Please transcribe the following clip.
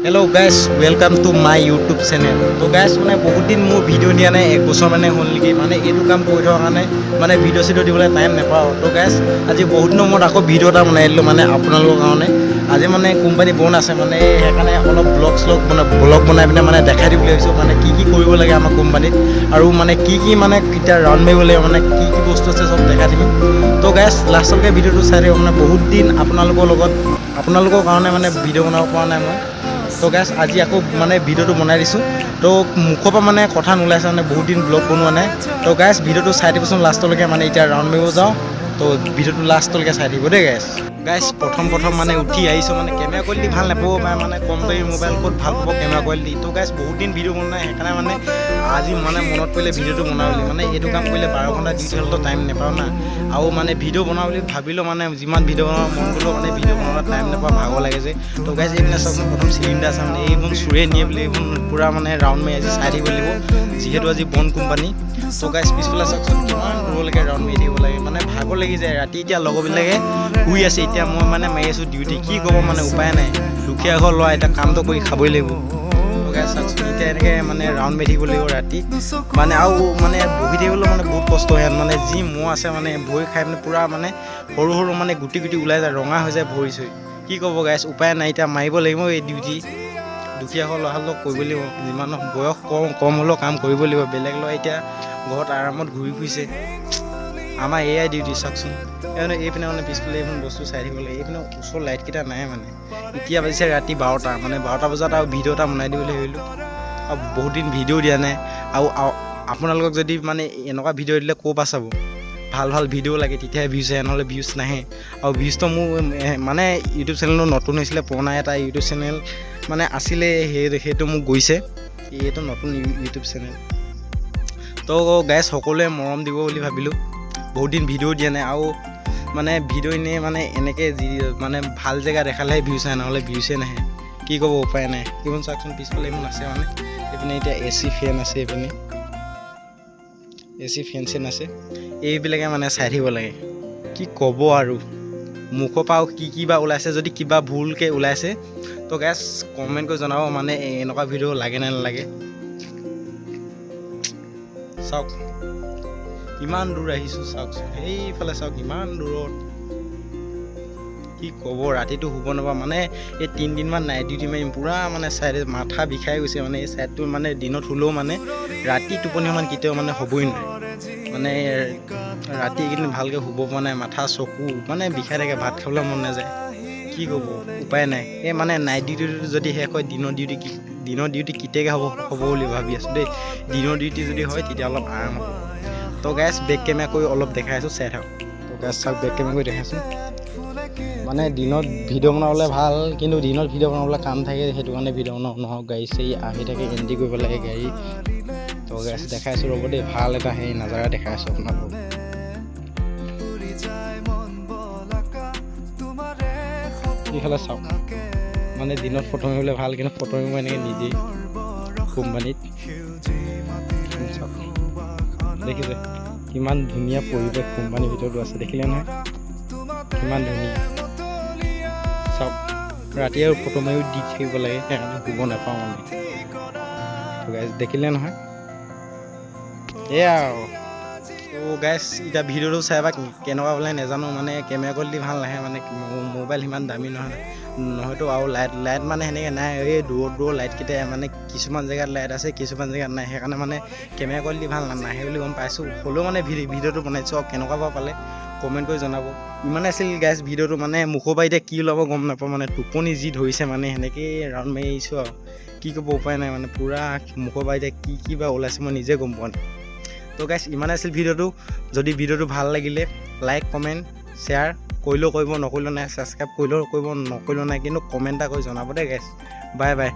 Hello' guys welcome to my YouTube channel. তো guys মানে বহুত দিন মোৰ ভিডিঅ' দিয়া নাই, 1 বছৰ মানে হ'ল নেকি। মানে এইটো কাম কৰি থকাৰ কাৰণে মানে ভিডিঅ' চিডিঅ' দিবলৈ টাইম নাপাওঁ। তো গাইজ আজি বহুত দিনৰ মূৰত আকৌ ভিডিঅ' এটা বনাই দিলোঁ মানে আপোনালোকৰ কাৰণে। আজি মানে কোম্পানী বন্ধ আছে, মানে সেইকাৰণে অলপ ব্লগ বনাই পিনে মানে দেখাই দিব বুলি ভাবিছোঁ, মানে কি কৰিব লাগে আমাৰ কোম্পানীত, আৰু মানে কি মানে এতিয়া ৰাউণ্ড মাৰিব লাগে, মানে কি বস্তু আছে চব দেখাই দিম। তো গাইজ লাষ্টলৈকে ভিডিঅ'টো চাই থাকিব। মানে বহুত দিন আপোনালোকৰ কাৰণে মানে ভিডিঅ' বনাব পৰা নাই মই। তো গাইজ আজি আকৌ মানে ভিডিঅ'টো বনাই দিছোঁ। তো মুখৰ পৰা মানে কথা নোলাইছে, মানে বহুত দিন ব্লগ বনোৱা নাই। তো গাইজ ভিডিঅ'টো চাই দিবচোন লাষ্টলৈকে, মানে এতিয়া ৰাউণ্ড মাৰিব যাওঁ। তো ভিডিঅ'টো লাষ্টলৈকে চাই থাকিব দেই গাইজ প্ৰথম মানে উঠি আহিছোঁ, মানে কেমেৰা কোৱালিটি ভাল নাপাব পাৰে, মানে কম দামী মোবাইল ক'ত ভাল পাব কেমেৰা কোৱালিটি। তো গাইজ বহুত দিন ভিডিঅ' বনোৱা নাই, সেইকাৰণে মানে আজি মানে মনত পৰিলে ভিডিঅ'টো বনাওঁ বুলি। মানে এইটো কাম কৰিলে 12 ঘণ্টা ডিউটি হ'লেতো টাইম নাপাওঁ না, আৰু মানে ভিডিঅ' বনাওঁ বুলি ভাবিলেও মানে যিমান ভিডিঅ' বনাব মন গ'লেও মানে ভিডিঅ' বনোৱাৰ টাইম নাপাওঁ, ভাগৰ লাগে যে। তো গাইজ এইপিনে চাওকচোন, প্ৰথম চিলিণ্ডাৰ আছে, মানে এইবোৰ চুৰে নিয়ে বুলি এইবোৰ পূৰা মানে ৰাউণ্ড মাৰি আজি চাই থাকিব লাগিব, যিহেতু আজি বন্ধ কোম্পানী। তো গাইজ পিছফালে চাওকচোন কিমান দূৰলৈকে ৰাউণ্ড মাৰি থাকিব লাগে, মানে ভাগৰ লাগি যায়। ৰাতি এতিয়া লগৰবিলাকে শুই আছে, এতিয়া মই মানে মাৰি আছোঁ ডিউটি। কি ক'ব, মানে উপায় নাই, দুখীয়া ঘৰ ল'ৰা, এতিয়া কামটো কৰি খাবই লাগিব। তো গাইজ চাওকচোন এতিয়া এনেকৈ মানে ৰাউণ্ড মাৰি থাকিব লাগিব ৰাতি, মানে আৰু মানে বহি থাকিবলৈও মানে বহুত কষ্ট হয়। মানে যি মহ আছে, মানে ভৰি খাই মানে পূৰা মানে সৰু মানে গুটি ওলাই যায়, ৰঙা হৈ যায় ভৰি চৰি। কি ক'ব গাইজ, উপায় নাই, এতিয়া মাৰিব লাগিব এই ডিউটি। দুখীয়া ঘৰ ল'ৰা হ'লেও কৰিব লাগিব, যিমান বয়স কম হ'লেও কাম কৰিব লাগিব। বেলেগ ল'ৰা এতিয়া ঘৰত আৰামত ঘূৰি ফুৰিছে, আমাৰ এয়াই ডিউটি চাওকচোন। এইপিনে মানে পিছফালে এইবোৰ বস্তু চাই থাকিব লাগে। এইপিনে ওচৰ লাইটকেইটা নাই, মানে এতিয়া বাজিছে ৰাতি 12টা, মানে 12টা বজাত আৰু ভিডিঅ' এটা বনাই দিবলৈ ভাবিলোঁ। আৰু বহুত দিন ভিডিঅ' দিয়া নাই, আৰু আপোনালোকক যদি মানে এনেকুৱা ভিডিঅ' দিলে ক'ৰ পৰা চাব, ভাল ভিডিঅ' লাগে, তেতিয়াহে ভিউজ আহে, নহ'লে ভিউজ নাহে। আৰু ভিউজটো মোৰ মানে ইউটিউব চেনেলটো নতুন হৈছিলে, পুৰণা এটা ইউটিউব চেনেল মানে আছিলে, সেইটো মোক গৈছে, এইটো নতুন ইউটিউব চেনেল। তো গাইজ সকলোৱে মৰম দিব বুলি ভাবিলোঁ, বহুত দিন ভিডিঅ' দিয়া নাই, আৰু মানে ভিডিঅ' এনেই মানে এনেকৈ মানে ভাল জেগা দেখালেহে ভিউজ আহে, নহ'লে ভিউজে নাহে। কি ক'ব, উপায় নাই। এইবোৰ চাওকচোন পিছফালে এইবোৰ আছে, মানে এইপিনে এতিয়া AC ফেন আছে, এইপিনে AC ফেন চেন আছে, এইবিলাকে মানে চাই থাকিব লাগে। কি ক'ব আৰু মুখৰ পৰা কি বা ওলাইছে, যদি কিবা ভুলকৈ ওলাইছে তো গাইজ কমেণ্ট কৰি জনাব, মানে এনেকুৱা ভিডিঅ' লাগে নে নালাগে। চাওক ইমান দূৰ আহিছোঁ, চাওকচোন সেইফালে চাওক ইমান দূৰত। কি ক'ব, ৰাতিটো শুব নাপাওঁ, মানে এই 3 দিনমান নাইট ডিউটি মাৰিম, পূৰা মানে চাইডে মাথা বিষাই গৈছে। মানে এই চাইডটো মানে দিনত শুলেও মানে ৰাতি টোপনি মানে কেতিয়াও মানে হ'বই নোৱাৰে, মানে ৰাতি এইকেইদিন ভালকৈ শুব পৰা নাই, মাথা চকু মানে বিষাই থাকে, ভাত খাবলৈ মন নাযায়। কি ক'ব, উপায় নাই। এই মানে নাইট ডিউটিটো যদি শেষ হয়, দিনৰ ডিউটি কেতিয়াকৈ হ'ব বুলি ভাবি আছোঁ দেই। দিনৰ ডিউটি যদি হয় তেতিয়া অলপ আৰাম হ'ব। তো গাইজ বেক কেমেৰা কৰি অলপ দেখাই আছোঁ, চাই থাকক। তো গাইজ চাওক, বেক কেমেৰা কৰি দেখাইছোঁ। মানে দিনত ভিডিঅ' বনাবলৈ ভাল, কিন্তু দিনত ভিডিঅ' বনাবলৈ কাম থাকে, সেইটো কাৰণে ভিডিঅ' বনাব নহওক। গাড়ী চাড়ী আহি থাকে, এণ্ট্ৰি কৰিব লাগে গাড়ী। তো গাইজ দেখাইছোঁ ৰ'ব দেই, ভাল এটা সেই নাজাৰা দেখাই আছোঁ আপোনালোকক। এইফালে চাওক, মানে দিনত ফটো মাৰিবলৈ ভাল, কিন্তু ফটো মাৰিব এনেকৈ নিজেই কোম্পানীত। দেখিছে কিমান ধুনীয়া পৰিৱেশ কোম্পানীৰ ভিতৰতো আছে, দেখিলে নহয় কিমান ধুনীয়া। চাওক ৰাতি আৰু ফটো মাৰিও দি থাকিব লাগে, সেইকাৰণে শুব নাপাওঁ মানে। গাইজ দেখিলে নহয়, এয়া আৰু। তো গাইজ এতিয়া ভিডিঅ'টো চাই বা কেনেকুৱা বোলে নাজানো, মানে কেমেৰা কোৱালিটি ভাল নাহে, মানে মোবাইল সিমান দামী নহয়তো, আৰু লাইট মানে সেনেকৈ নাই। এই দূৰৰ লাইটকেইটাই, মানে কিছুমান জেগাত লাইট আছে, কিছুমান জেগাত নাই, সেইকাৰণে মানে কেমেৰা কোৱালিটি ভাল নাহে বুলি গম পাইছোঁ। হ'লেও মানে ভিডিঅ'টো বনাইছোঁ, আৰু কেনেকুৱা বা পালে কমেণ্ট কৰি জনাব। ইমানে আছিল গাইজ ভিডিঅ'টো, মানে মুখৰ পৰা এতিয়া কি ওলাব গম নাপাওঁ, মানে টোপনি যি ধৰিছে, মানে সেনেকৈয়ে ৰাউণ্ড মাৰি আহিছোঁ আৰু। কি ক'ব, উপায় নাই, মানে পূৰা মুখৰ পৰা এতিয়া কি বা ওলাইছে মই নিজে গম পোৱা নাই। তো গাইজ ইমানে আছিল ভিডিঅ'টো। যদি ভিডিঅ'টো ভাল লাগিলে লাইক কমেণ্ট শ্বেয়াৰ কৰিলেও কৰিব, নকৰিলেও নাই, ছাবস্ক্ৰাইব কৰিলেও কৰিব, নকৰিলেও নাই, কিন্তু কমেণ্ট এটা কৰি জনাব দেই গাইজ। Bye bye.